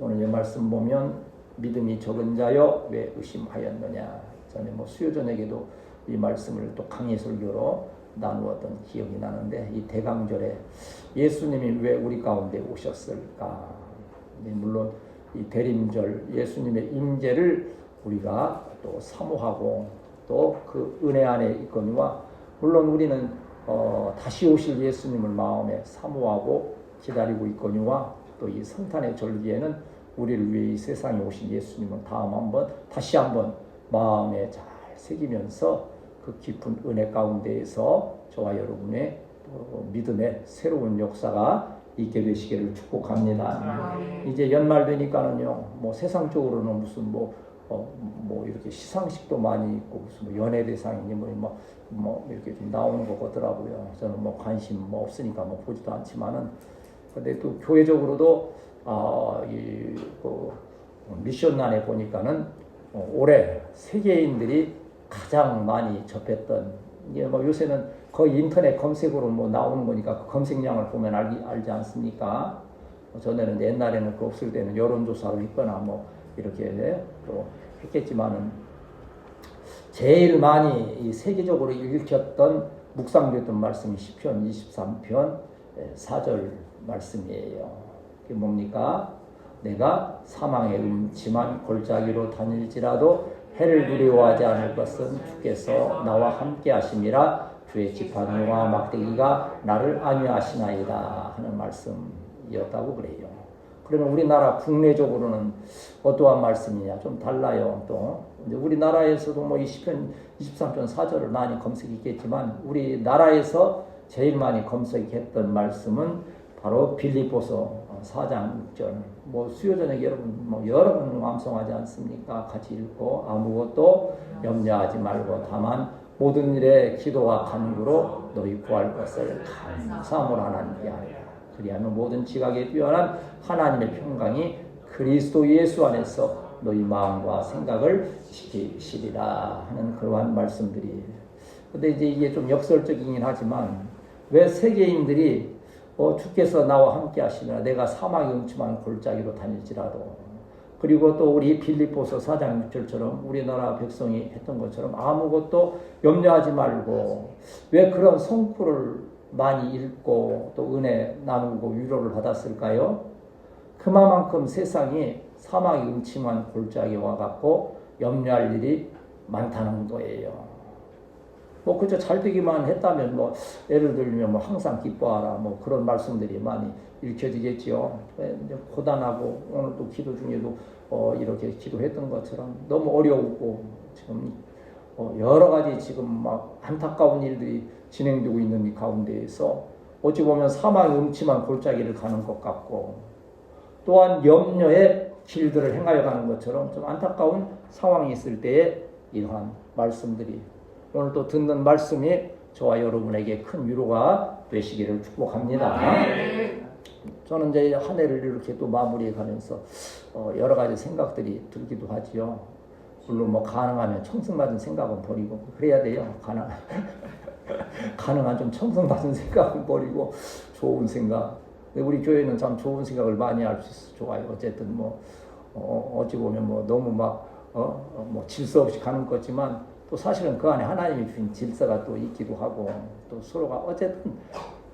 오늘 이 말씀 보면 믿음이 적은 자여 왜 의심하였느냐. 전에 수요 저녁에도 이 말씀을 또 강의 설교로 나누었던 기억이 나는데, 이 대강절에 예수님이 왜 우리 가운데 오셨을까? 물론 이 대림절 예수님의 임재를 우리가 또 사모하고 또 그 은혜 안에 있거니와, 물론 우리는 다시 오실 예수님을 마음에 사모하고 기다리고 있거니와, 또 이 성탄의 절기에는 우리를 위해 이 세상에 오신 예수님을 다시 한번 마음에 잘 새기면서 그 깊은 은혜 가운데에서 저와 여러분의 믿음의 새로운 역사가 있게 되시기를 축복합니다. 이제 연말 되니까는요, 세상적으로는 무슨 이렇게 시상식도 많이 있고, 무슨 연예 대상이니 이렇게 좀 나오는 것 같더라고요. 저는 관심 없으니까 보지도 않지만은, 근데 또 교회적으로도 미션란에 보니까는 올해 세계인들이 가장 많이 접했던, 요새는 거의 인터넷 검색으로 나오는 거니까 그 검색량을 보면 알지 않습니까? 전에는 옛날에는 그 없을 때는 여론조사로 했거나 이렇게 또 했겠지만은, 제일 많이 이 세계적으로 읽혔던 묵상됐던 말씀이 시편 23편 4절 말씀이에요. 그게 뭡니까? 내가 사망의 음침한 골짜기로 다닐지라도 해를 두려워하지 않을 것은 주께서 나와 함께 하심이라. 주의 지팡이와 막대기가 나를 안위하시나이다 하는 말씀이었다고 그래요. 그러면 우리나라 국내적으로는 어떠한 말씀이냐? 좀 달라요. 또 이제 우리나라에서도 이 시편 23편 4절을 많이 검색했겠지만, 우리나라에서 제일 많이 검색했던 말씀은 바로 빌립보서 4장 6절. 수요 저녁에 여러분 여러 번 암송하지 않습니까? 같이 읽고, 아무것도 염려하지 말고 다만 모든 일에 기도와 간구로 너희 구할 것을 감사함으로 하나님께 하리라. 그리하면 모든 지각에 뛰어난 하나님의 평강이 그리스도 예수 안에서 너희 마음과 생각을 지키시리라 하는 그러한 말씀들이. 근데 이제 이게 좀 역설적이긴 하지만, 왜 세계인들이 주께서 나와 함께 하시느라 내가 사망의 음침한 골짜기로 다닐지라도, 그리고 또 우리 빌립보서 4장 6절처럼 우리나라 백성이 했던 것처럼 아무것도 염려하지 말고, 왜 그런 성구를 많이 읽고 또 은혜 나누고 위로를 받았을까요? 그만큼 세상이 사망의 음침한 골짜기에 와갖고 염려할 일이 많다는 거예요. 그저 잘 되기만 했다면 예를 들면 항상 기뻐하라 그런 말씀들이 많이 읽혀지겠지요. 고단하고 오늘 또 기도 중에도 이렇게 기도했던 것처럼 너무 어려우고 지금 여러 가지 지금 안타까운 일들이 진행되고 있는 이 가운데에서 어찌 보면 사망의 음침한 골짜기를 가는 것 같고, 또한 염려의 길들을 행하여 가는 것처럼 좀 안타까운 상황이 있을 때에 이러한 말씀들이, 오늘 또 듣는 말씀이 저와 여러분에게 큰 위로가 되시기를 축복합니다. 저는 이제 한 해를 이렇게 또 마무리해 가면서 여러 가지 생각들이 들기도 하지요. 물론 가능하면 청승받은 생각은 버리고 그래야 돼요. 가능한 좀 청승받은 생각은 버리고 좋은 생각. 근데 우리 교회는 참 좋은 생각을 많이 할 수 있어서 좋아요. 어쨌든 어찌 보면 너무 질서 없이 가는 거지만, 또 사실은 그 안에 하나님이 주신 질서가 또 있기도 하고, 또 서로가 어쨌든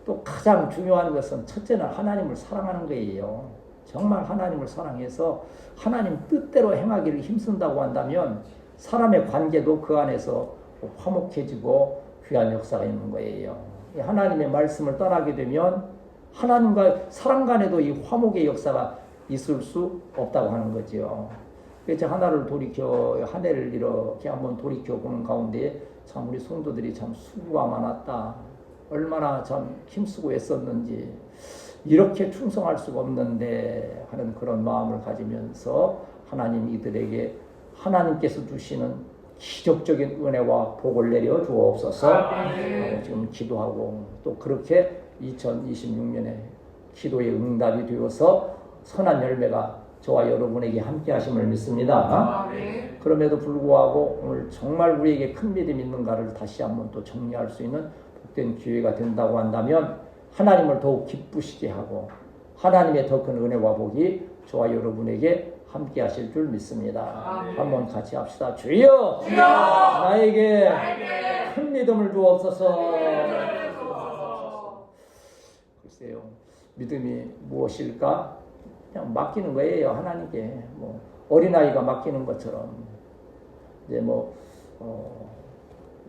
또 가장 중요한 것은 첫째는 하나님을 사랑하는 거예요. 정말 하나님을 사랑해서 하나님 뜻대로 행하기를 힘쓴다고 한다면 사람의 관계도 그 안에서 화목해지고 귀한 역사가 있는 거예요. 하나님의 말씀을 떠나게 되면 하나님과 사람 간에도 이 화목의 역사가 있을 수 없다고 하는 거죠. 그래서 하나를 한 해를 이렇게 한번 돌이켜 보는 가운데 참 우리 성도들이 참 수고가 많았다. 얼마나 참 힘쓰고 애썼는지, 이렇게 충성할 수가 없는데 하는 그런 마음을 가지면서 하나님 이들에게 하나님께서 주시는 기적적인 은혜와 복을 내려 주옵소서. 지금 기도하고 또 그렇게 2026년에 기도의 응답이 되어서 선한 열매가 저와 여러분에게 함께 하심을 믿습니다. 그럼에도 불구하고 오늘 정말 우리에게 큰 믿음이 있는가를 다시 한번 또 정리할 수 있는 복된 기회가 된다고 한다면, 하나님을 더욱 기쁘시게 하고 하나님의 더 큰 은혜와 복이 저와 여러분에게 함께 하실 줄 믿습니다. 한번 같이 합시다. 주여, 나에게 큰 믿음을 주옵소서. 글쎄요, 믿음이 무엇일까? 그냥 맡기는 거예요, 하나님께. 뭐 어린아이가 맡기는 것처럼. 이제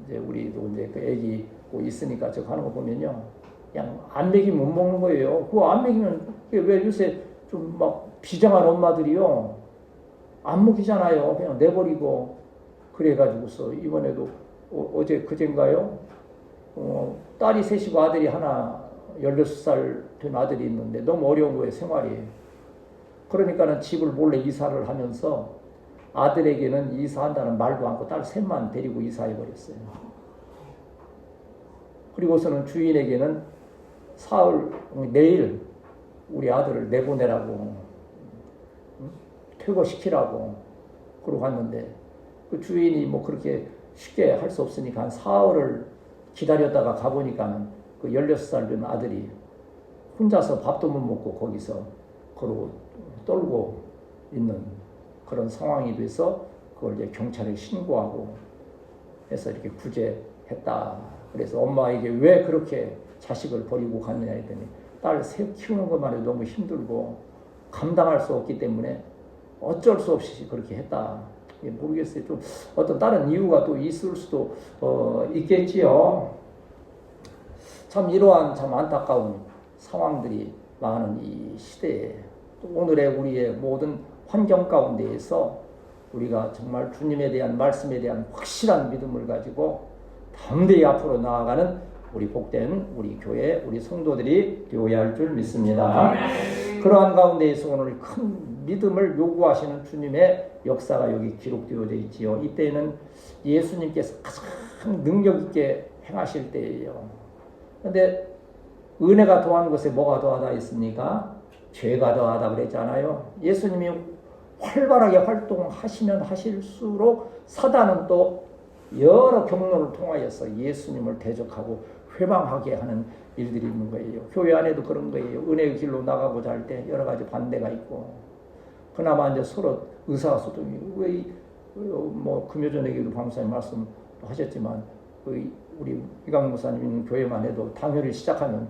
이제 우리도 이제 그 애기 있으니까 저 하는 거 보면요, 그냥 안 먹이면 못 먹는 거예요. 그거 안 먹이면, 왜 요새 좀 막 비장한 엄마들이요, 안 먹이잖아요. 그냥 내버리고. 그래가지고서 이번에도 어제 그젠가요? 딸이 셋이고 아들이 하나 16살 된 아들이 있는데 너무 어려운 거예요, 생활이. 그러니까는 집을 몰래 이사를 하면서 아들에게는 이사한다는 말도 않고 딸 셋만 데리고 이사해버렸어요. 그리고서는 주인에게는 내일 우리 아들을 내보내라고, 퇴거시키라고 그러고 갔는데, 그 주인이 뭐 그렇게 쉽게 할 수 없으니까 한 사흘을 기다렸다가 가보니까는 그 16살 된 아들이 혼자서 밥도 못 먹고 거기서 그러고 떨고 있는 그런 상황이 돼서 그걸 이제 경찰에 신고하고 해서 이렇게 구제했다. 그래서 엄마에게 왜 그렇게 자식을 버리고 갔느냐 했더니, 딸 셋 키우는 것만 해도 너무 힘들고 감당할 수 없기 때문에 어쩔 수 없이 그렇게 했다. 모르겠어요. 좀 어떤 다른 이유가 또 있을 수도 있겠지요. 참 이러한 참 안타까운 상황들이 많은 이 시대에, 또 오늘의 우리의 모든 환경 가운데에서 우리가 정말 주님에 대한 말씀에 대한 확실한 믿음을 가지고 담대히 앞으로 나아가는 우리 복된 우리 교회, 우리 성도들이 되어야 할 줄 믿습니다. 그러한 가운데에서 오늘 큰 믿음을 요구하시는 주님의 역사가 여기 기록되어져 있지요. 이때는 예수님께서 가장 능력 있게 행하실 때예요. 그런데 은혜가 더한 것에 뭐가 더하다 했습니까? 죄가 더하다 그랬잖아요. 예수님이 활발하게 활동하시면 하실수록 사단은 또 여러 경로를 통하여서 예수님을 대적하고 회방하게 하는 일들이 있는 거예요. 교회 안에도 그런 거예요. 은혜의 길로 나가고자 할 때 여러 가지 반대가 있고, 그나마 이제 서로 의사소통이, 뭐 금요전에도 방사님 말씀하셨지만 우리 이강 목사님 있는 교회만 해도 당회를 시작하면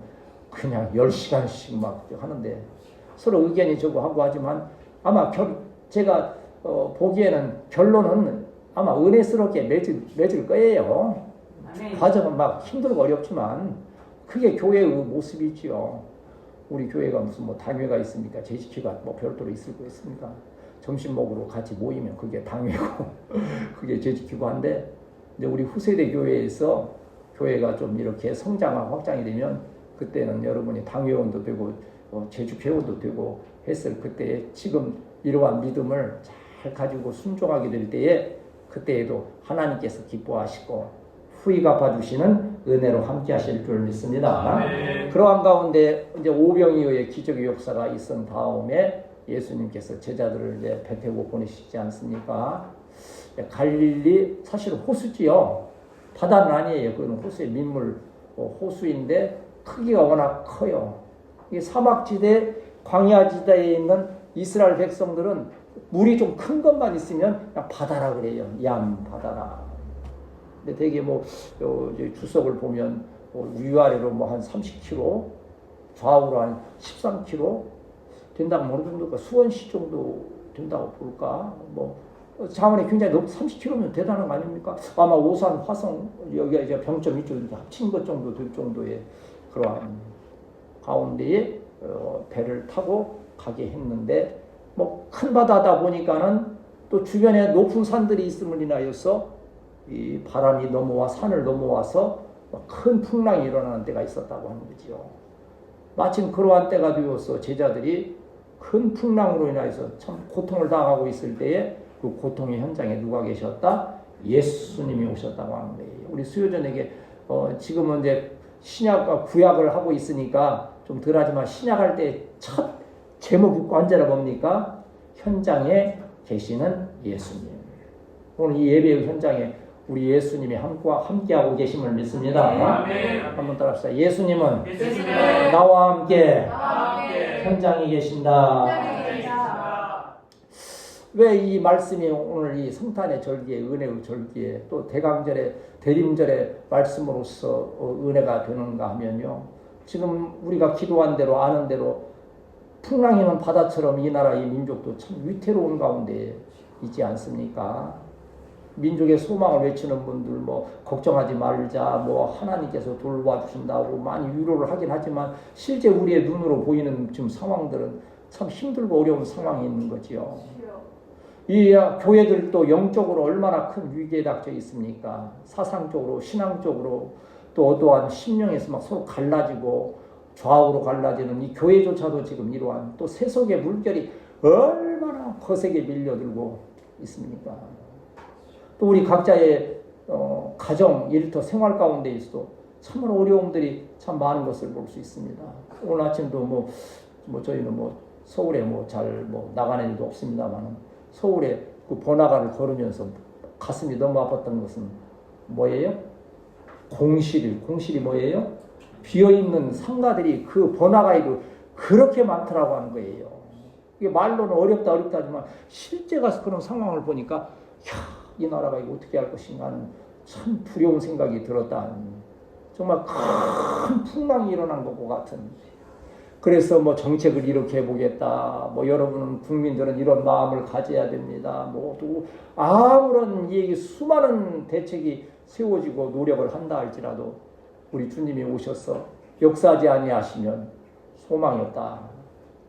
그냥 10시간씩 막 하는데 서로 의견이 저거 하고 하지만 아마 제가 보기에는 결론은 아마 은혜스럽게 맺을 거예요. 과정은 막 힘들고 어렵지만 그게 교회의 모습이지요. 우리 교회가 무슨 뭐 당회가 있습니까? 제10기가 뭐 별도로 있을 거 있습니까? 점심 먹으러 같이 모이면 그게 당회고 그게 제10기고 한데, 이제 우리 후세대 교회에서 교회가 좀 이렇게 성장하고 확장이 되면 그때는 여러분이 당회원도 되고 제주회원도 되고 했을 그때에 지금 이러한 믿음을 잘 가지고 순종하게 될 때에 그때에도 하나님께서 기뻐하시고 후히 갚아주시는 은혜로 함께 하실 줄 믿습니다. 그러한 가운데 이제 오병이어의 기적의 역사가 있은 다음에 예수님께서 제자들을 이제 배태고 보내시지 않습니까? 갈릴리 사실 호수지요. 바다는 아니에요. 그건 호수의 민물 호수인데 크기가 워낙 커요. 이 사막지대, 광야지대에 있는 이스라엘 백성들은 물이 좀 큰 것만 있으면 그냥 바다라 그래요. 얌 바다라. 근데 되게 주석을 보면 위아래로 한 30km, 좌우로 한 13km 된다고 어느 정도가 수원시 정도 된다고 볼까? 창원이 굉장히 높 30km면 대단한 거 아닙니까? 아마 오산, 화성, 여기가 이제 병점 이쪽 이렇게 합친 것 정도 될 정도의 그러한 가운데에 배를 타고 가게 했는데, 큰 바다다 보니까는 또 주변에 높은 산들이 있음을 인하여서 이 바람이 산을 넘어와서 큰 풍랑이 일어나는 때가 있었다고 하는 거지요. 마침 그러한 때가 되어서 제자들이 큰 풍랑으로 인하여서 참 고통을 당하고 있을 때에 그 고통의 현장에 누가 계셨다? 예수님이 오셨다고 하는 거예요. 우리 수요전에게 지금은 이제 신약과 구약을 하고 있으니까 좀 덜하지만 신약할 때 첫 제목이 언제나 뭡니까? 현장에 계시는 예수님. 오늘 이 예배의 현장에 우리 예수님이 함께하고 계심을 믿습니다. 한번 따라합시다. 예수님은 나와 함께 현장에 계신다. 왜 이 말씀이 오늘 이 성탄의 절기에, 은혜의 절기에, 또 대강절에, 대림절의 말씀으로서 은혜가 되는가 하면요, 지금 우리가 기도한 대로 아는 대로 풍랑이는 바다처럼 이 나라 이 민족도 참 위태로운 가운데 있지 않습니까? 민족의 소망을 외치는 분들 뭐 걱정하지 말자, 뭐 하나님께서 돌봐주신다고 많이 위로를 하긴 하지만 실제 우리의 눈으로 보이는 지금 상황들은 참 힘들고 어려운 상황이 있는 거지요. 이 교회들도 영적으로 얼마나 큰 위기에 닥쳐 있습니까? 사상적으로, 신앙적으로, 또 어떠한 심령에서 막 서로 갈라지고 좌우로 갈라지는 이 교회조차도 지금 이러한 또 세속의 물결이 얼마나 거세게 밀려들고 있습니까? 또 우리 각자의 가정, 일터, 생활 가운데 있어도 참으로 어려움들이 참 많은 것을 볼 수 있습니다. 오늘 아침도 뭐 저희는 뭐 서울에 뭐 잘 뭐 나가는 일도 없습니다만 서울에 그 번화가를 걸으면서 가슴이 너무 아팠던 것은 뭐예요? 공실이 뭐예요? 비어있는 상가들이 그 번화가에도 그렇게 많더라고 하는 거예요. 이게 말로는 어렵다 하지만 실제 가서 그런 상황을 보니까 이 나라가 이거 어떻게 할 것인가 하는 참 두려운 생각이 들었다. 정말 큰 풍랑이 일어난 것과 같은. 그래서 뭐 정책을 이렇게 해보겠다. 뭐 여러분은 국민들은 이런 마음을 가져야 됩니다. 뭐 또 아무런 얘기 수많은 대책이 세워지고 노력을 한다 할지라도 우리 주님이 오셔서 역사하지 아니하시면 소망이 없다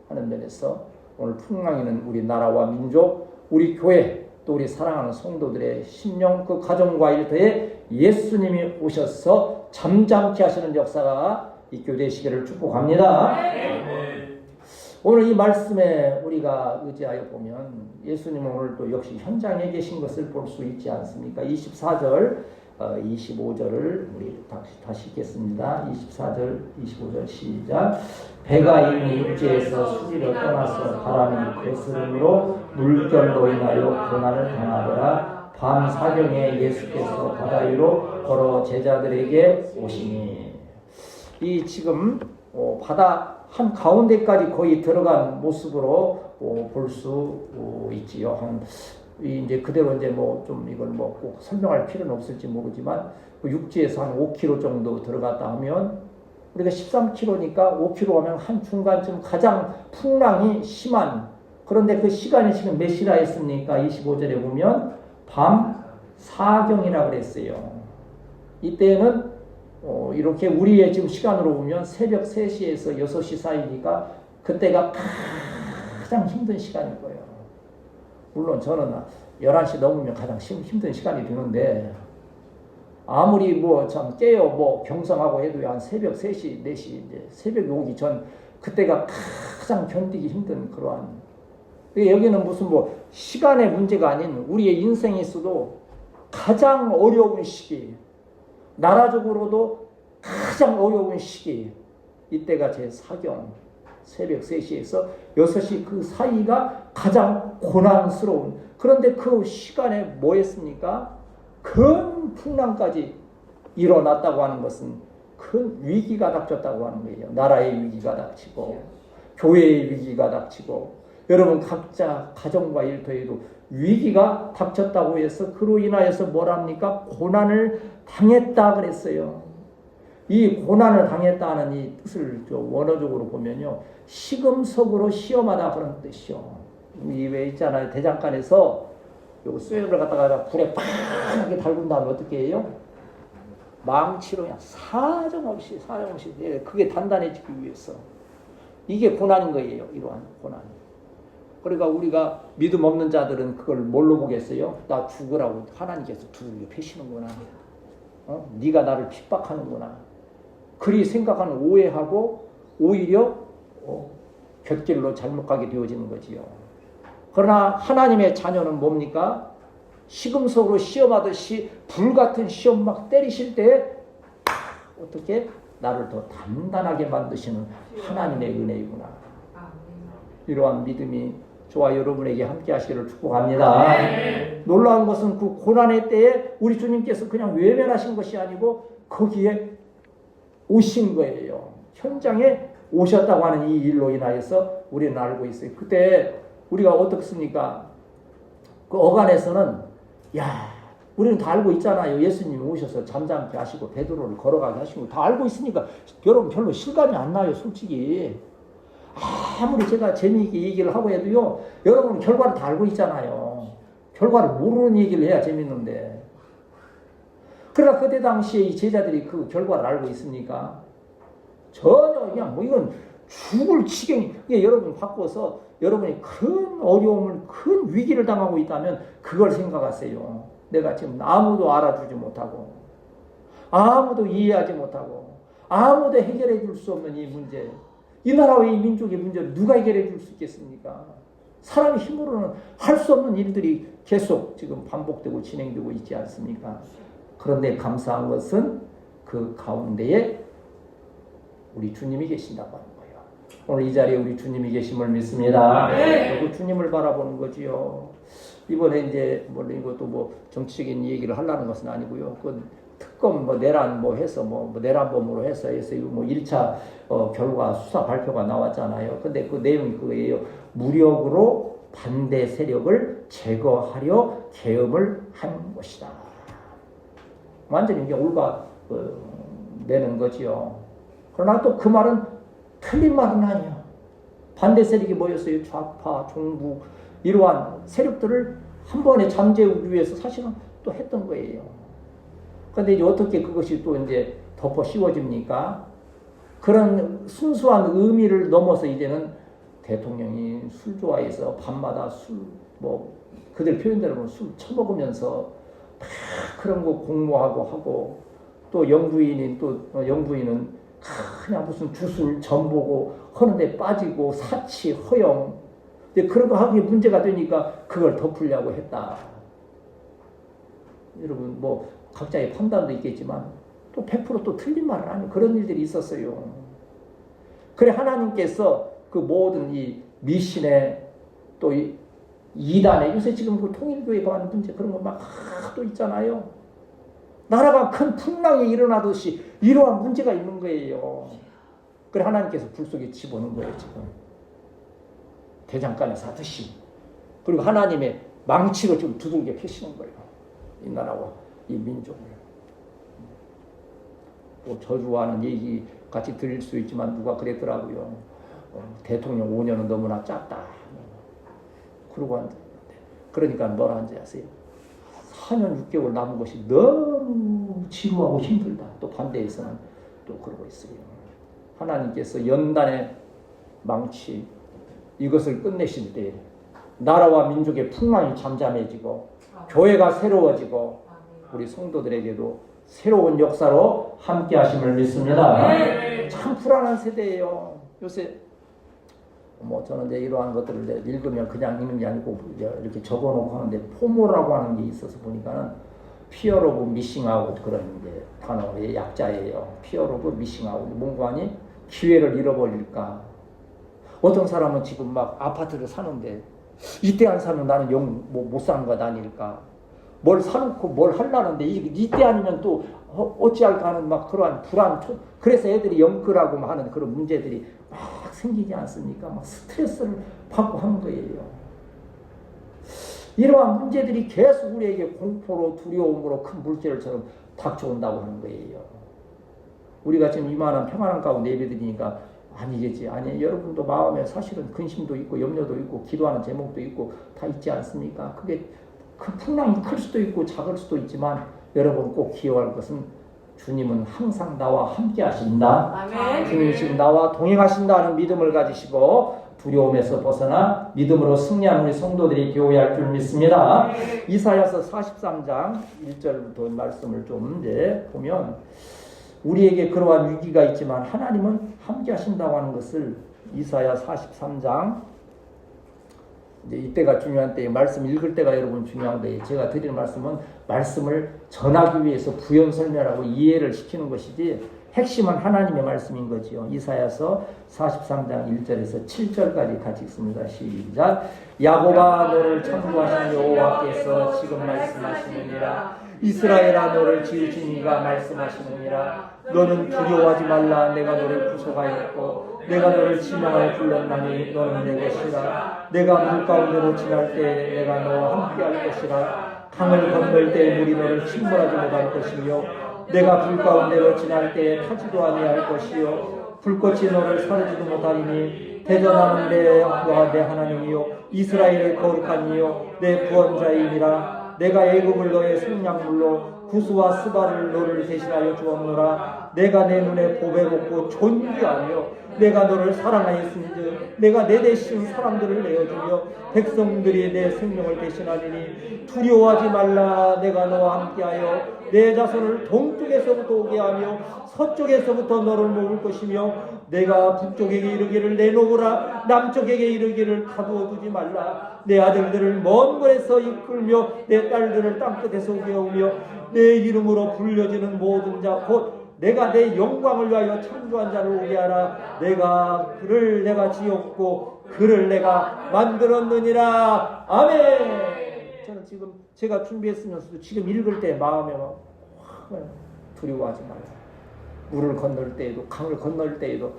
하는 면에서 오늘 풍랑이는 우리 나라와 민족, 우리 교회, 또 우리 사랑하는 성도들의 심령 그 가정과 일터에 예수님이 오셔서 잠잠케 하시는 역사가 있게 되시기를 축복합니다. 오늘 이 말씀에 우리가 의지하여 보면 예수님은 오늘 또 역시 현장에 계신 것을 볼 수 있지 않습니까? 24절, 25절을 우리 다시 읽겠습니다. 24절, 25절 시작. 배가 이미 육지에서 수지를 떠나서 바람이 거스름으로 물결로 인하여 고난을 당하더라. 밤 사경에 예수께서 바다 위로 걸어 제자들에게 오시니. 이 지금 바다 한 가운데까지 거의 들어간 모습으로 볼 수 있지요. 이제 그대로 이제 뭐 좀 이걸 뭐 꼭 설명할 필요는 없을지 모르지만 육지에서 한 5km 정도 들어갔다 하면 우리가 13km니까 5km 하면 한 중간쯤 가장 풍랑이 심한, 그런데 그 시간이 지금 몇 시라 했습니까? 25절에 보면 밤 사경이라고 그랬어요. 이때는 이렇게 우리의 지금 시간으로 보면 새벽 3시에서 6시 사이니까 그때가 가장 힘든 시간일 거예요. 물론 저는 11시 넘으면 가장 힘든 시간이 되는데 아무리 뭐 참 깨어 뭐 경성하고 해도 한 새벽 3시, 4시 이제 새벽이 오기 전 그때가 가장 견디기 힘든 그러한. 여기는 무슨 뭐 시간의 문제가 아닌 우리의 인생에 있어도 가장 어려운 시기, 나라적으로도 가장 어려운 시기, 이때가 제 사경 새벽 3시에서 6시 그 사이가 가장 고난스러운, 그런데 그 시간에 뭐 했습니까? 큰 풍랑까지 일어났다고 하는 것은 큰 위기가 닥쳤다고 하는 거예요. 나라의 위기가 닥치고 교회의 위기가 닥치고 여러분 각자 가정과 일터에도 위기가 닥쳤다고 해서 그로 인하여서 뭐랍니까? 고난을 당했다 그랬어요. 이 고난을 당했다는 이 뜻을 원어적으로 보면요, 시금석으로 시험하다 그런 뜻이요. 왜 있잖아요, 대장간에서 요 쇠를 갖다가 불에 팍하게 달군 다음에 어떻게 해요? 망치로 그냥 사정없이 그게 단단해지기 위해서. 이게 고난인 거예요. 이러한 고난. 그러니까 우리가 믿음 없는 자들은 그걸 뭘로 보겠어요? 나 죽으라고 하나님께서 두들겨 패시는구나. 네가 나를 핍박하는구나. 그리 생각하는 오해하고 오히려 곁길로 잘못 가게 되어지는 거지요. 그러나 하나님의 자녀는 뭡니까? 시금석으로 시험하듯이 불같은 시험 막 때리실 때 어떻게 나를 더 단단하게 만드시는 하나님의 은혜이구나. 이러한 믿음이 저와 여러분에게 함께 하시기를 축복합니다. 네. 놀라운 것은 그 고난의 때에 우리 주님께서 그냥 외면하신 것이 아니고 거기에 오신 거예요. 현장에 오셨다고 하는 이 일로 인하여서 우리는 알고 있어요. 그때 우리가 어떻습니까? 그 어간에서는 야 우리는 다 알고 있잖아요. 예수님이 오셔서 잠잠케 하시고 베드로를 걸어가게 하시고 다 알고 있으니까 여러분 별로 실감이 안 나요. 솔직히 아무리 제가 재미있게 얘기를 하고 해도요. 여러분은 결과를 다 알고 있잖아요. 결과를 모르는 얘기를 해야 재밌는데 그러나 그때 당시에 이 제자들이 그 결과를 알고 있습니까? 전혀 그냥 뭐 이건 죽을 지경이 여러분 바꿔서 여러분이 큰 어려움을 큰 위기를 당하고 있다면 그걸 생각하세요. 내가 지금 아무도 알아주지 못하고 아무도 이해하지 못하고 아무도 해결해 줄 수 없는 이 문제 이 나라와 이 민족의 문제를 누가 해결해 줄 수 있겠습니까? 사람의 힘으로는 할 수 없는 일들이 계속 지금 반복되고 진행되고 있지 않습니까? 그런데 감사한 것은 그 가운데에 우리 주님이 계신다고 하는 거예요. 오늘 이 자리에 우리 주님이 계심을 믿습니다. 그 주님을 바라보는 거지요. 이번에 이제 이것도 뭐 정치적인 얘기를 하려는 것은 아니고요. 그 특검 내란 해서 내란범으로 해서 뭐 1차 결과 수사 발표가 나왔잖아요. 근데 그 내용이 그거예요. 무력으로 반대 세력을 제거하려 계엄을 한 것이다. 완전히 이게 올바 내는 거지요. 그러나 또 그 말은 틀린 말은 아니야. 반대 세력이 뭐였어요? 좌파, 종북 이러한 세력들을 한 번에 잠재우기 위해서 사실은 또 했던 거예요. 그런데 이제 어떻게 그것이 또 이제 덮어 씌워집니까? 그런 순수한 의미를 넘어서 이제는 대통령이 술 좋아해서 밤마다 그들 표현대로 술 처먹으면서 다 그런 거 공모하고 하고 또 영부인은 그냥 무슨 주술 전보고 하는데 빠지고 사치 허영 그런 거 하기에 문제가 되니까 그걸 덮으려고 했다. 여러분 각자의 판단도 있겠지만 또 100% 틀린 말은 아니에요. 그런 일들이 있었어요. 그래 하나님께서 그 모든 이 미신의 또 이 이단의 요새 지금 그 통일교회가 하는 문제 그런 거 막 또 있잖아요. 나라가 큰 풍랑이 일어나듯이 이러한 문제가 있는 거예요. 그래 하나님께서 불 속에 집어넣은 거예요. 지금 대장간에 사듯이. 그리고 하나님의 망치를 좀 두들겨 펴시는 거예요. 이 나라와 이 민족을. 또 저주하는 얘기 같이 들릴 수 있지만 누가 그랬더라고요. 대통령 5년은 너무나 짧다. 그러고 앉았는데. 그러니까 뭐라 하는지 아세요? 4년 6개월 남은 것이 너무 지루하고 힘들다. 또 반대에서는 또 그러고 있어요. 하나님께서 연단의 망치 이것을 끝내실 때 나라와 민족의 풍랑이 잠잠해지고 교회가 새로워지고 우리 성도들에게도 새로운 역사로 함께 하심을 믿습니다. 참 불안한 세대예요. 요새 저는 이제 이러한 것들을 읽으면 그냥 읽는 게 아니고 이렇게 적어놓고 하는데 포모라고 하는 게 있어서 보니까는 Fear of Missing Out 그런 이제 단어의 약자예요. Fear of Missing Out. 뭔가 아니 기회를 잃어버릴까. 어떤 사람은 지금 막 아파트를 사는데 이때 안 사면 나는 못 사는 거 아닐까. 뭘 사놓고 뭘 하려는데 이때 아니면 또 어찌할까 하는 막 그러한 불안. 그래서 애들이 영끌하고 하는 그런 문제들이 막 생기지 않습니까? 막 스트레스를 받고 하는 거예요. 이러한 문제들이 계속 우리에게 공포로 두려움으로 큰 물질처럼 닥쳐온다고 하는 거예요. 우리가 지금 이만한 평안한 가운데 예배드리니까 아니겠지. 아니 여러분도 마음에 사실은 근심도 있고 염려도 있고 기도하는 제목도 있고 다 있지 않습니까? 그게 그 풍랑이 클 수도 있고 작을 수도 있지만 여러분 꼭 기억할 것은 주님은 항상 나와 함께 하신다. 아멘. 주님이 지금 나와 동행하신다는 믿음을 가지시고 두려움에서 벗어나 믿음으로 승리하는 우리 성도들이 교회할 줄 믿습니다. 이사야서 43장 1절부터 말씀을 좀 이제 보면 우리에게 그러한 위기가 있지만 하나님은 함께 하신다고 하는 것을 이사야 43장 이제 이때가 중요한 때에 말씀 읽을 때가 여러분 중요한데 제가 드리는 말씀은 말씀을 전하기 위해서 부연 설명하고 이해를 시키는 것이지 핵심은 하나님의 말씀인 거지요. 이사야서 43장 1절에서 7절까지 같이 읽습니다. 시작. 야곱아 너를 창조하신 여호와께서 지금 말씀하시느니라. 이스라엘아 너를 지으신 이가 말씀하시느니라. 너는 두려워하지 말라. 내가 너를 구속하였고 내가 너를 지명하여 불렀나니 너는 내 것이라. 내가 물 가운데로 지날 때 내가 너와 함께 할 것이라. 강을 건널 때 물이 너를 침몰하지 못할 것이며 내가 불 가운데로 지날 때 타지도 아니할 것이요 불꽃이 너를 사르지도 못하리니 대전하는 내 여호와 내 하나님이요 이스라엘의 거룩한 이요 내 구원자이니라. 내가 애굽을 너의 생량물로 구스와 스바를 너를 대신하여 주었노라. 내가 내 눈에 보배 먹고 존귀하며 내가 너를 사랑하였으니 내가 내 대신 사람들을 내어주며 백성들이 내 생명을 대신하리니 두려워하지 말라. 내가 너와 함께하여 내 자손을 동쪽에서부터 오게 하며 서쪽에서부터 너를 모을 것이며 내가 북쪽에게 이르기를 내놓으라 남쪽에게 이르기를 가두어 두지 말라. 내 아들들을 먼 곳에서 이끌며 내 딸들을 땅끝에서 오게 하며 내 이름으로 불려지는 모든 자 곧 내가 내 영광을 위하여 창조한 자를 오게 하라. 내가 지었고 그를 내가 만들었느니라. 아멘. 저는 지금 제가 준비했으면서도 지금 읽을 때 마음에 막 두려워하지 말라. 물을 건널 때에도 강을 건널 때에도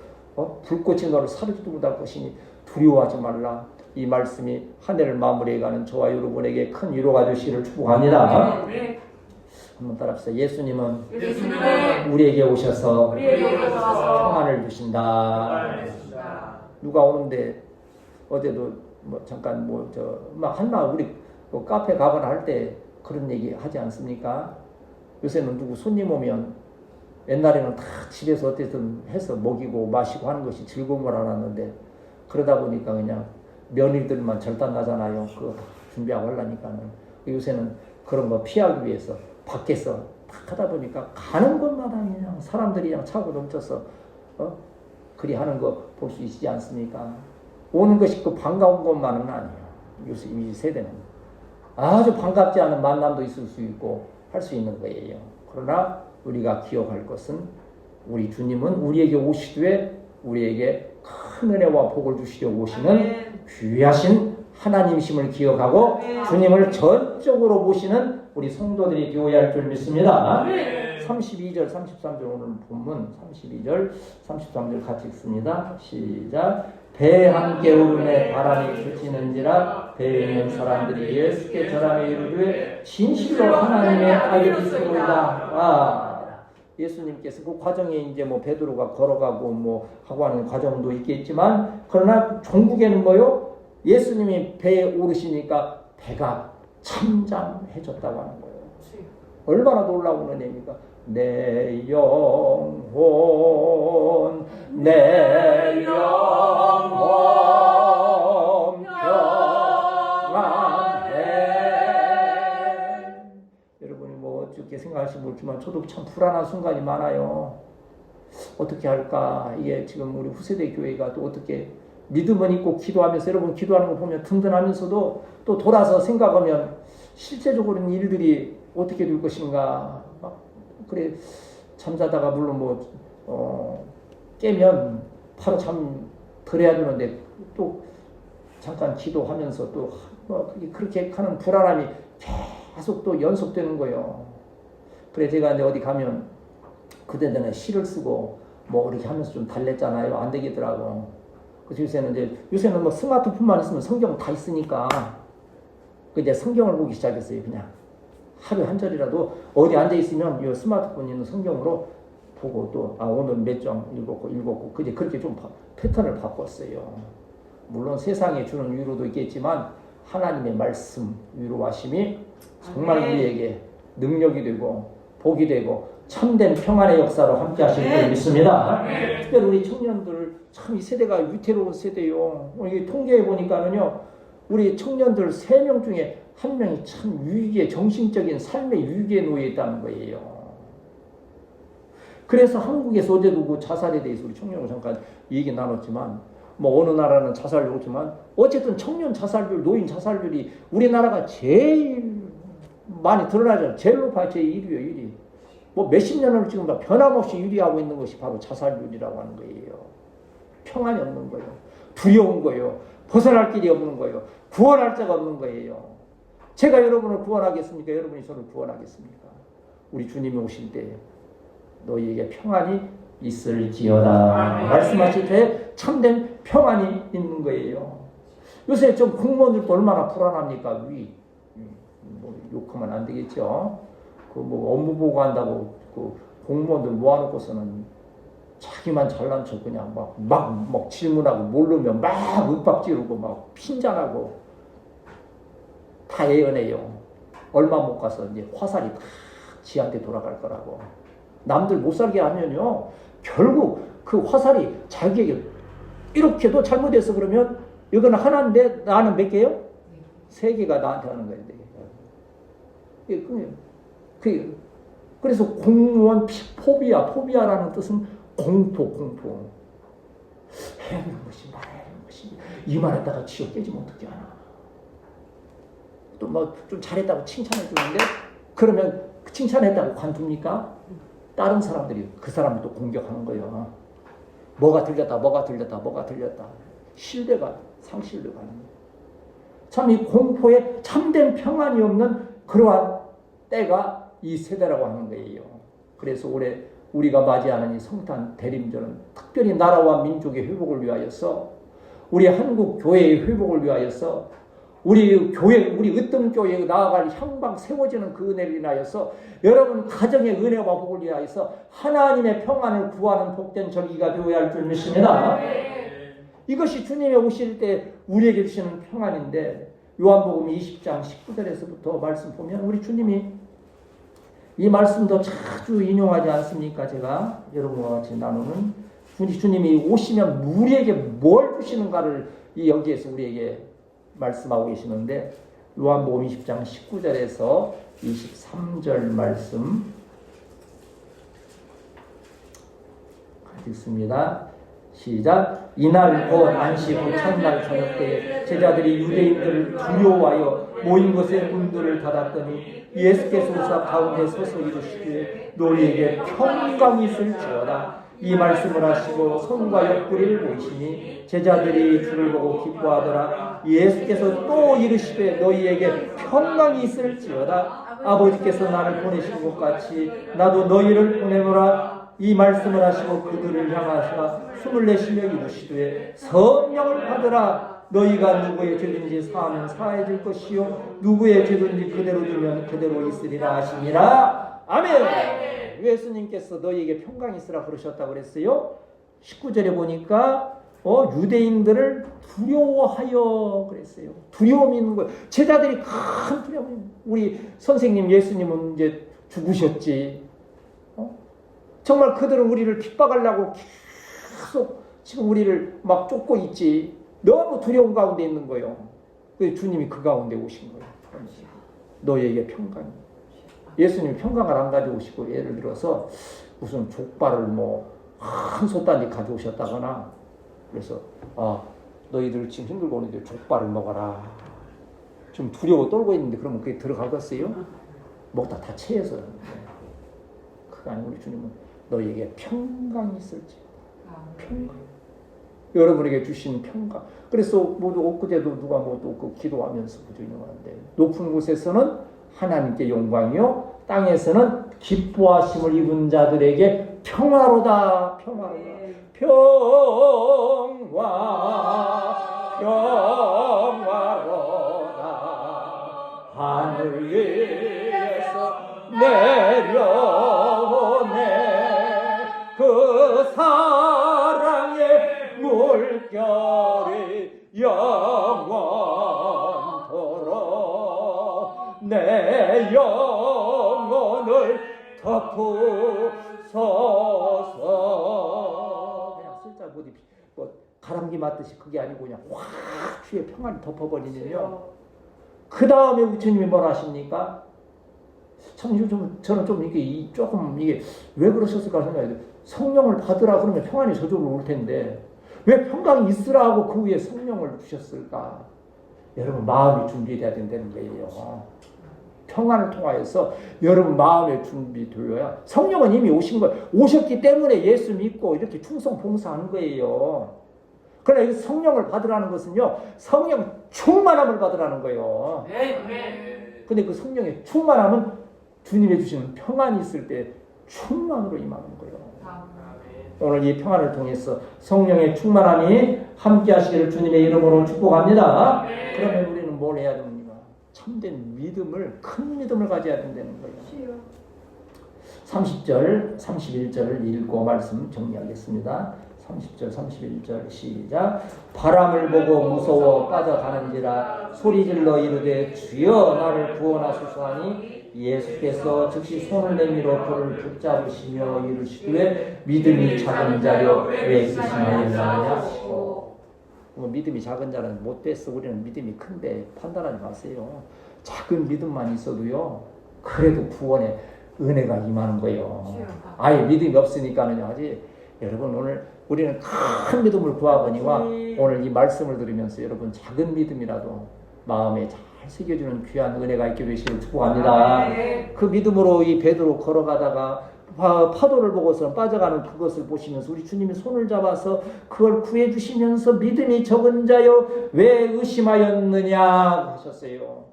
불꽃이 너를 사르지도 못할 것이니 두려워하지 말라. 이 말씀이 한 해를 마무리해가는 저와 여러분에게 큰 위로가 되시기를 축복합니다. 한번 따라합시다. 예수님은 우리에게 오셔서 평안을 주신다. 누가 오는데 어제도 뭐 잠깐 한나 우리 카페 가거나 할 때 그런 얘기 하지 않습니까? 요새는 누구 손님 오면 옛날에는 다 집에서 어쨌든 해서 먹이고 마시고 하는 것이 즐거운 걸 알았는데 그러다 보니까 그냥 며느리들만 절단 나잖아요. 그거 다 준비하고 하려니까는 요새는 그런 거 피하기 위해서 밖에서 딱 하다 보니까 가는 곳마다 그냥 사람들이 그냥 차고 넘쳐서 그리 하는 거 볼 수 있지 않습니까? 오는 것이 그 반가운 것만은 아니에요. 요새 이 세대는 아주 반갑지 않은 만남도 있을 수 있고 할 수 있는 거예요. 그러나 우리가 기억할 것은 우리 주님은 우리에게 오시되 우리에게 큰 은혜와 복을 주시려고 오시는 귀하신 하나님이심을 기억하고 주님을 전적으로 보시는 우리 성도들이 되어야 할 줄 믿습니다. 32절 33절 오늘 본문 32절 33절 같이 읽습니다. 시작. 배 함께 오름에 바람이 그치는지라 배에 있는 사람들이 예수께 절하며 이르되 진실로 하나님의 아들이시로다. 예수님께서 그 과정에 이제 뭐 베드로가 걸어가고 뭐 하고 하는 과정도 있겠지만 그러나 종국에는 뭐요? 예수님이 배에 오르시니까 배가 참잠해졌다고 하는 거예요. 얼마나 놀라운 은혜입니까? 내 영혼 내 영혼 평안해. 여러분이 뭐 어떻게 생각하실지 모르지만 저도 참 불안한 순간이 많아요. 어떻게 할까? 이게 지금 우리 후세대 교회가 또 어떻게 믿음은 있고 기도하면서 여러분 기도하는 거 보면 든든하면서도 또 돌아서 생각하면 실제적으로는 일들이 어떻게 될 것인가. 그래 잠자다가 물론 깨면 바로 잠 들어야 되는데 또 잠깐 기도하면서 또 그렇게 하는 불안함이 계속 또 연속되는 거예요. 그래 제가 이제 어디 가면 그때는 시를 쓰고 뭐 이렇게 하면서 좀 달랬잖아요. 안 되겠더라고. 그래서 요새는 뭐 스마트폰만 있으면 성경 다 있으니까 이제 성경을 보기 시작했어요. 그냥 하루에 한 절이라도 어디 앉아 있으면 이 스마트폰 있는 성경으로 보고 또 오늘 몇 장 읽었고 그제 그렇게 좀 패턴을 바꿨어요. 물론 세상에 주는 위로도 있겠지만 하나님의 말씀 위로하심이 정말 우리에게 능력이 되고 복이 되고 참된 평안의 역사로 함께 하실 줄 믿습니다. 특별히 우리 청년들 참 이 세대가 위태로운 세대요. 이게 통계해 보니까는요. 우리 청년들 3명 중에 1명이 참 위기에 정신적인 삶의 위기에 놓여 있다는 거예요. 그래서 한국에서 어제도 그 자살에 대해서 우리 청년을 잠깐 얘기 나눴지만 뭐 어느 나라는 자살률 없지만 어쨌든 청년 자살률, 노인 자살률이 우리나라가 제일 많이 드러나죠. 제일 높아요. 제1위요. 1위. 뭐 몇십 년을 지금 다 변함없이 유리하고 있는 것이 바로 자살률이라고 하는 거예요. 평안이 없는 거예요. 두려운 거예요. 벗어날 길이 없는 거예요. 구원할 자가 없는 거예요. 제가 여러분을 구원하겠습니까? 여러분이 저를 구원하겠습니까? 우리 주님이 오실 때 너희에게 평안이 있을지어다. 말씀하실 때 참된 평안이 있는 거예요. 요새 좀 공무원들도 얼마나 불안합니까? 뭐 욕하면 안 되겠죠. 그 뭐 업무 보고한다고 그 공무원들 모아놓고서는 자기만 잘난 척 그냥 막 질문하고 모르면 막 윽박 지르고 막 핀잔하고 다 예언해요. 얼마 못 가서 이제 화살이 다 지한테 돌아갈 거라고. 남들 못 살게 하면요, 결국 그 화살이 자기에게 이렇게도 잘못해서 그러면 이거는 하나인데 나는 몇 개요? 3개가 나한테 하는 거예요. 그래서 공무원 포비아라는 뜻은 공포. 해야 하는 것이 말아야 하는 것이 이만했다가 지옥 깨지면 어떻게 하나. 또 뭐 좀 잘했다고 칭찬해 주는데 그러면 칭찬했다고 관둡니까? 다른 사람들이 그 사람을 또 공격하는 거예요. 뭐가 들렸다. 신뢰가 상실되고 하는 거예요. 참 이 공포에 참된 평안이 없는 그러한 때가 이 세대라고 하는 거예요. 그래서 올해 우리가 맞이하는 이 성탄 대림절은 특별히 나라와 민족의 회복을 위하여서, 우리 한국 교회의 회복을 위하여서, 우리 으뜸교회에 나아갈 향방 세워지는 그 은혜를 인하여서, 여러분 가정의 은혜와 복을 위하여서 하나님의 평안을 구하는 복된 절기가 되어야 할 줄 믿습니다. 이것이 주님이 오실 때 우리에게 주시는 평안인데, 요한복음 20장 19절에서부터 말씀 보면 우리 주님이 이 말씀도 자주 인용하지 않습니까? 제가 여러분과 같이 나누는 주님이 오시면 우리에게 뭘 주시는가를 여기에서 우리에게 말씀하고 계시는데, 요한복음 20장 19절에서 23절 말씀 읽습니다. 시작. 이날 곧 안식 후 첫날 저녁 때에 제자들이 유대인들을 두려워하여 모인 곳에 문들을 닫았더니 예수께서 오사 가운데 서서 이르시되 너희에게 평강이 있을지어다. 이 말씀을 하시고 손과 옆구리를 보이시니 제자들이 주를 보고 기뻐하더라. 예수께서 또 이르시되 너희에게 평강이 있을지어다. 아버지께서 나를 보내신 것 같이 나도 너희를 보내노라. 이 말씀을 하시고 그들을 향하사 숨을 내쉬며 이르시되 성령을 받으라. 너희가 누구의 죄든지 사하면 사해질 것이요 누구의 죄든지 그대로 두면 그대로 있으리라 하시니라. 아멘. 예수님께서 너희에게 평강이 있으라 그러셨다고 그랬어요. 19절에 보니까 유대인들을 두려워하여 그랬어요. 두려움이 있는 거예요. 제자들이 큰 두려움이. 우리 선생님 예수님은 이제 죽으셨지. 정말 그들은 우리를 핍박하려고 계속 지금 우리를 막 쫓고 있지. 너무 두려운 가운데 있는 거예요. 그래서 주님이 그 가운데 오신 거예요. 너희에게 평강. 예수님이 평강을 안 가져오시고, 예를 들어서 무슨 족발을 한 솥단지 가져오셨다거나, 그래서 너희들 지금 힘들고 오는데 족발을 먹어라. 좀 두려워 떨고 있는데 그러면 그게 들어가겠어요? 먹다 다 체해서. 그거 아니고 우리 주님은 너희에게 평강이 있을지. 평강. 여러분에게 주신 평강. 그래서 모두 엊그제도 누가 또 기도하면서 그저 인용하는데, 높은 곳에서는 하나님께 영광이요 땅에서는 기뻐하심을 입은 자들에게 평화로다. 평화로다. 하늘 위에서 내려오네 그 사랑의 물결이 영원토록 내 영혼을 덮으소서. 그냥 쓸자 가람기 맞듯이 그게 아니고 그냥 확 주의 평안이 덮어버리면요, 그 다음에 우리 주님이 뭘 하십니까? 저는 좀 이게 왜 그러셨을까 생각해요. 성령을 받으라 그러면 평안이 저절로 올 텐데 왜 평강이 있으라 하고 그 위에 성령을 주셨을까? 여러분 마음이 준비돼야 된다는 거예요. 평안을 통하여서 여러분 마음의 준비되어야, 성령은 이미 오신 거예요. 오셨기 때문에 예수 믿고 이렇게 충성 봉사하는 거예요. 그러나 이 성령을 받으라는 것은요, 성령 충만함을 받으라는 거예요. 근데 그 성령의 충만함은 주님이 주시는 평안이 있을 때 충만으로 임하는 거예요. 오늘 이 평안을 통해서 성령의 충만함이 함께 하시기를 주님의 이름으로 축복합니다. 그러면 우리는 뭘 해야 됩니까? 참된 믿음을, 큰 믿음을 가져야 된다는 거예요. 30절, 31절 읽고 말씀 정리하겠습니다. 30절, 31절 시작. 바람을 보고 무서워 빠져가는지라 소리질러 이르되 주여 나를 구원하소서 하니 예수께서 즉시 손을 내밀어 그를 붙잡으시며 이르시되 믿음이 작은 자여 왜 의심하였느냐. 믿음이 작은 자는 못 됐어. 우리는 믿음이 큰데 판단하지 마세요. 작은 믿음만 있어도요, 그래도 구원의 은혜가 임하는 거예요. 아예 믿음이 없으니까는 아직 여러분 오늘 우리는 큰 믿음을 구하거니와 오늘 이 말씀을 들으면서 여러분 작은 믿음이라도 마음에 잘 새겨주는 귀한 은혜가 있게 되시길 축복합니다. 그 믿음으로 이 배도로 걸어가다가 파도를 보고서 빠져가는 그것을 보시면서 우리 주님이 손을 잡아서 그걸 구해주시면서 믿음이 적은 자여 왜 의심하였느냐 하셨어요.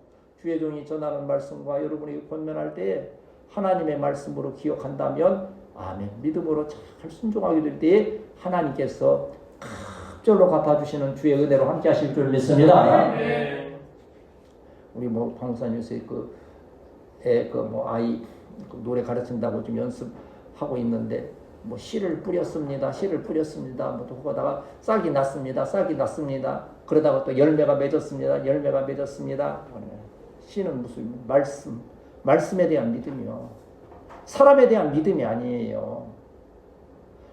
주의 종이 전하는 말씀과 여러분이 권면할 때 하나님의 말씀으로 기억한다면 아멘. 믿음으로 잘 순종하게 될 때에 하나님께서 갑절로 갚아주시는 주의 은혜로 함께 하실 줄 믿습니다. 우리 방사님 요새 아이 노래 가르친다고 좀 연습하고 있는데 씨를 뿌렸습니다. 또 그러다가 싹이 났습니다. 그러다가 또 열매가 맺었습니다. 씨는 무슨 말씀에 대한 믿음이요. 사람에 대한 믿음이 아니에요.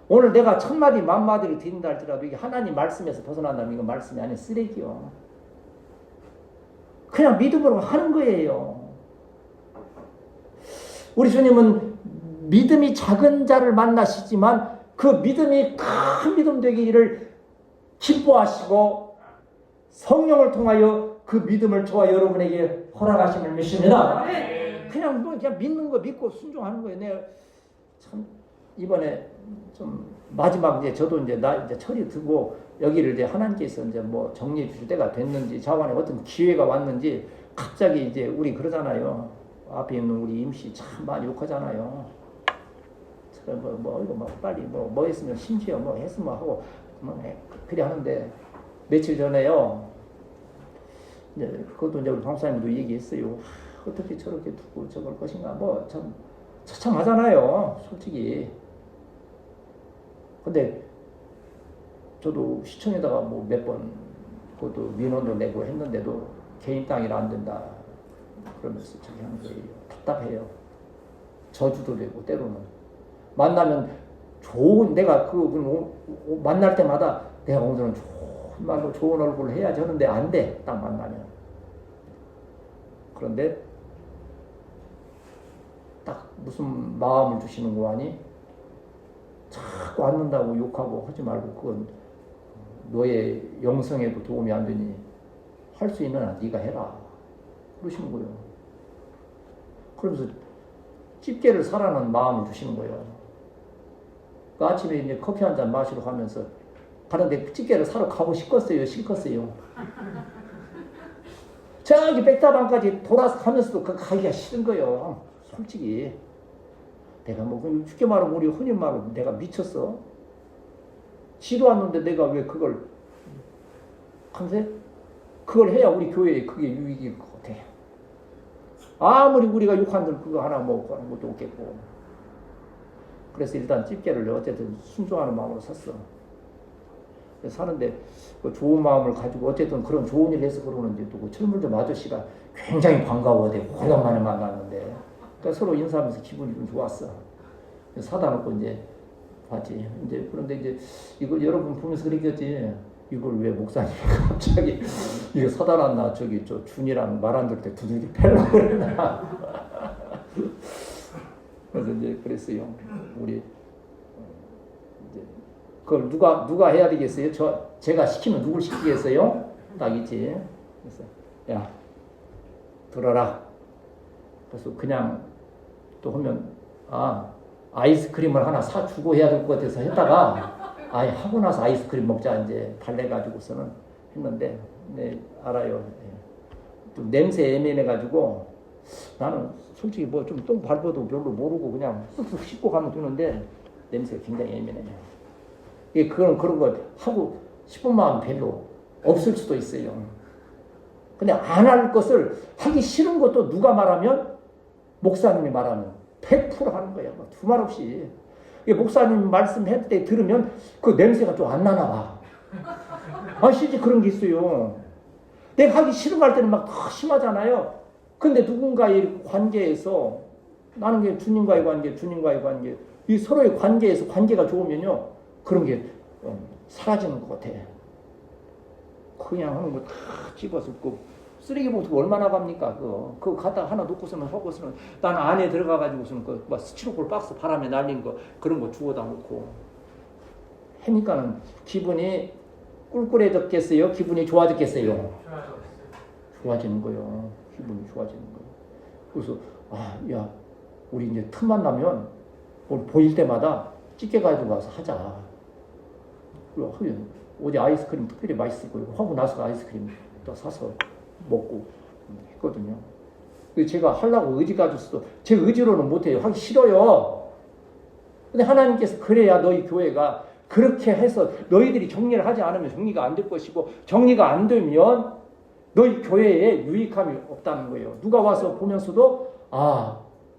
오늘 내가 천마디 만마디를 드린다 할지라도 이게 하나님 말씀에서 벗어난다면 이거 말씀이 아닌 쓰레기요. 그냥 믿음으로 하는 거예요. 우리 주님은 믿음이 작은 자를 만나시지만 그 믿음이 큰 믿음 되기를 기뻐하시고 성령을 통하여 그 믿음을 저와 여러분에게 허락하심을 믿습니다. 그냥 믿는 거 믿고 순종하는 거예요. 내가 참 이번에 좀 마지막 저도 이제 철이 들고 여기를 이제 하나님께서 이제 정리해 주실 때가 됐는지 자관에 어떤 기회가 왔는지 갑자기 이제 우리 그러잖아요. 앞에 있는 우리 임시 참 많이 욕하잖아요. 이거 빨리 했으면 심지어 했으면 하고 그래 하는데 며칠 전에요. 이제 그것도 이제 우리 방사님도 얘기했어요. 어떻게 저렇게 두고 저걸 것인가 참 처참하잖아요. 솔직히. 근데 저도 시청에다가 몇 번 그것도 민원도 내고 했는데도 개인 땅이라 안 된다 그러면서 저기 하는 거예요. 답답해요. 저주도 되고 때로는 만나면 내가 만날 때마다 내가 오늘은 좋은 말로 좋은 얼굴을 해야지 하는데 안 돼. 딱 만나면. 그런데 딱 무슨 마음을 주시는 거 아니? 자꾸 앉는다고 욕하고 하지 말고 그건 너의 영성에도 도움이 안 되니 할 수 있는 한 네가 해라. 그러시는 거예요. 그러면서 집게를 사라는 마음을 주시는 거예요. 그 아침에 이제 커피 한 잔 마시러 가면서 가는데 집게를 사러 가고 싶겠어요? 싫겠어요? 저기 백다방까지 돌아서 가면서도 그 가기가 싫은 거예요. 솔직히. 내가 쉽게 말하면 우리 흔히 말하면 내가 미쳤어? 지도 않는데 내가 왜 그걸 한세? 그걸 해야 우리 교회에 그게 유익일 것 같아. 아무리 우리가 욕한들 그거 하나 먹고 하는 것도 없겠고. 그래서 일단 집게를 어쨌든 순종하는 마음으로 샀어. 사는데 좋은 마음을 가지고 어쨌든 그런 좋은 일을 해서 그러는데 또 철물점 아저씨가 굉장히 반가워하고 오랜만에 만났는데 그러니까 서로 인사하면서 기분이 좀 좋았어. 사다 놓고 이제 봤지. 이제 그런데 이제 이거 여러분 보면서 그랬겠지. 이걸 왜 목사님이 갑자기 이거 사다 놨나 저기 저 준이랑 말 안 들을 때 두들기 패려고 그랬나. 그래서 이제 그랬어요. 우리 이제 그걸 누가 해야 되겠어요? 제가 시키면 누굴 시키겠어요? 딱 있지. 그래서 야 들어라. 그래서 그냥 또 하면 아이스크림을 하나 사주고 해야 될 것 같아서 했다가 하고 나서 아이스크림 먹자 이제 달래가지고서는 했는데 네 알아요. 또 냄새 애매해가지고 나는 솔직히 좀 똥 밟아도 별로 모르고 그냥 쓱쓱 씻고 가면 되는데 냄새가 굉장히 예민해요. 예, 그런 거 하고 싶은 마음 별로 없을 수도 있어요. 근데 안 할 것을 하기 싫은 것도 누가 말하면 목사님이 말하면 100% 하는 거야. 두말 없이. 목사님 말씀할 때 들으면 그 냄새가 좀 안 나나 봐. 아, 실제 그런 게 있어요. 내가 하기 싫은 거 할 때는 막 더 심하잖아요. 근데 누군가의 관계에서 나는 게 주님과의 관계, 주님과의 관계, 이 서로의 관계에서 관계가 좋으면요, 그런 게 사라지는 것 같아. 그냥 하는 거 다 집어서 쓰레기 봉투 얼마나 갑니까? 그거 갖다 하나 놓고서는 하고서는 난 안에 들어가가지고서는 막 스티로폴 박스 바람에 날린 거 그런 거 주워다 놓고 하니까는 기분이 꿀꿀해졌겠어요? 기분이 좋아졌겠어요? 좋아지는 거예요. 기분이 좋아지는 거예요. 그래서 야, 우리 이제 틈만 나면 보일 때마다 찌개 가지고 와서 하자. 어제 아이스크림 특별히 맛있을 거예요. 하고 나서 아이스크림 또 사서 먹고 했거든요. 제가 하려고 의지 가졌어도 제 의지로는 못해요. 하기 싫어요. 근데 하나님께서 그래야 너희 교회가 그렇게 해서 너희들이 정리를 하지 않으면 정리가 안 될 것이고 정리가 안 되면 너희 교회에 유익함이 없다는 거예요. 누가 와서 보면서도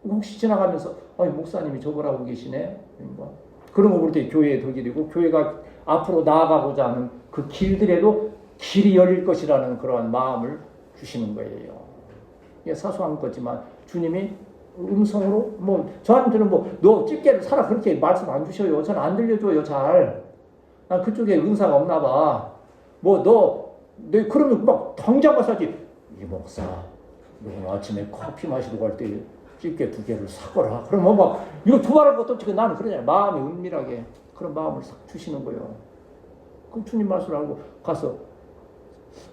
혹시 지나가면서 목사님이 저걸 하고 계시네. 그런 거 볼 때 교회에 덕이 되고 교회가 앞으로 나아가고자 하는 그 길들에도 길이 열릴 것이라는 그러한 마음을 주시는 거예요. 이게 사소한 거지만 주님이 음성으로 저한테는 너 집게를 사라 그렇게 말씀 안 주셔요. 저는 안 들려줘요. 잘. 난 그쪽에 은사가 없나 봐. 너 그러면 막 당장 가서 하지. 이 목사 오늘 아침에 커피 마시러 갈 때 집게 2개를 사거라. 그러면 이거 두말할 것도 없지. 나는 그러잖아요. 마음이 은밀하게 그런 마음을 싹 주시는 거예요. 그럼 주님 말씀을 하고 가서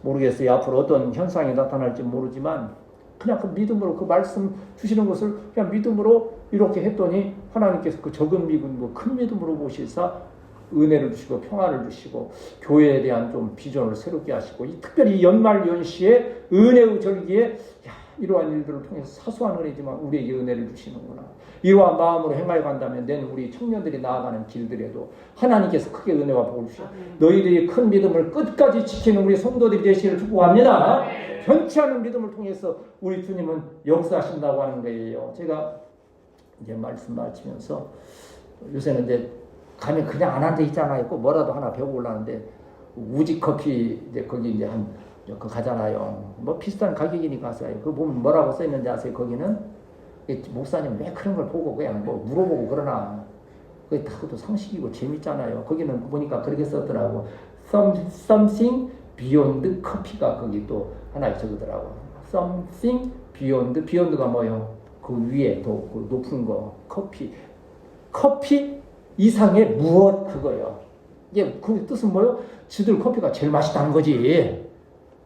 모르겠어요. 앞으로 어떤 현상이 나타날지 모르지만 그냥 그 믿음으로 그 말씀 주시는 것을 그냥 믿음으로 이렇게 했더니 하나님께서 그 적은 믿음도 큰 믿음으로 보시사 은혜를 주시고 평안을 주시고 교회에 대한 좀 비전을 새롭게 하시고 특별히 연말 연시에 은혜의 절기에 이러한 일들을 통해서 사소한 은혜지만 우리에게 은혜를 주시는구나. 이러한 마음으로 행하여 간다면 내는 우리 청년들이 나아가는 길들에도 하나님께서 크게 은혜와 복을 주시고 너희들이 큰 믿음을 끝까지 지키는 우리 성도들이 되시기를 축복합니다. 변치 않은 믿음을 통해서 우리 주님은 역사하신다고 하는 거예요. 제가 이제 말씀 마치면서 요새는 이제 가면 그냥 안 앉아 있잖아요. 꼭 뭐라도 하나 배워보려는데 우지 커피 이제 거기 이제 그 가잖아요. 비슷한 가격이니까 가서요. 그 보면 뭐라고 써 있는지 아세요? 거기는 목사님 왜 그런 걸 보고 그냥 물어보고 그러나 그게 다 그것도 상식이고 재밌잖아요. 거기는 보니까 그렇게 썼더라고. Something beyond 커피가 거기 또 하나 적으더라고. Something beyond가 뭐요? 그 위에 더 그 높은 거 커피 이상의 무엇 그거요. 이게 그 뜻은 뭐요? 지들 커피가 제일 맛있다는 거지.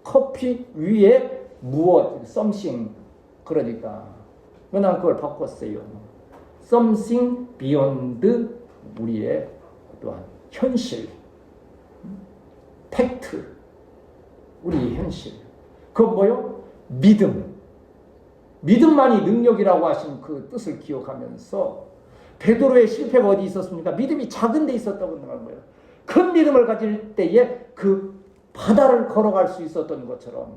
커피 위에 무엇, something. 그러니까. 난 그걸 바꿨어요. something beyond 우리의 또한 현실. 팩트. 우리 현실. 그건 뭐요? 믿음. 믿음만이 능력이라고 하신 그 뜻을 기억하면서 베드로의 실패가 어디 있었습니까? 믿음이 작은 데 있었다고 생각한 거예요. 큰 믿음을 가질 때에 그 바다를 걸어갈 수 있었던 것처럼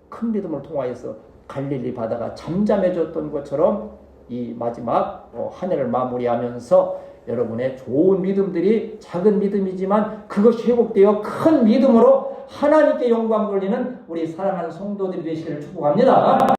큰 믿음을 통하여서 갈릴리 바다가 잠잠해졌던 것처럼 이 마지막 한 해를 마무리하면서 여러분의 좋은 믿음들이 작은 믿음이지만 그것이 회복되어 큰 믿음으로 하나님께 영광 돌리는 우리 사랑하는 성도들이 되시기를 축복합니다.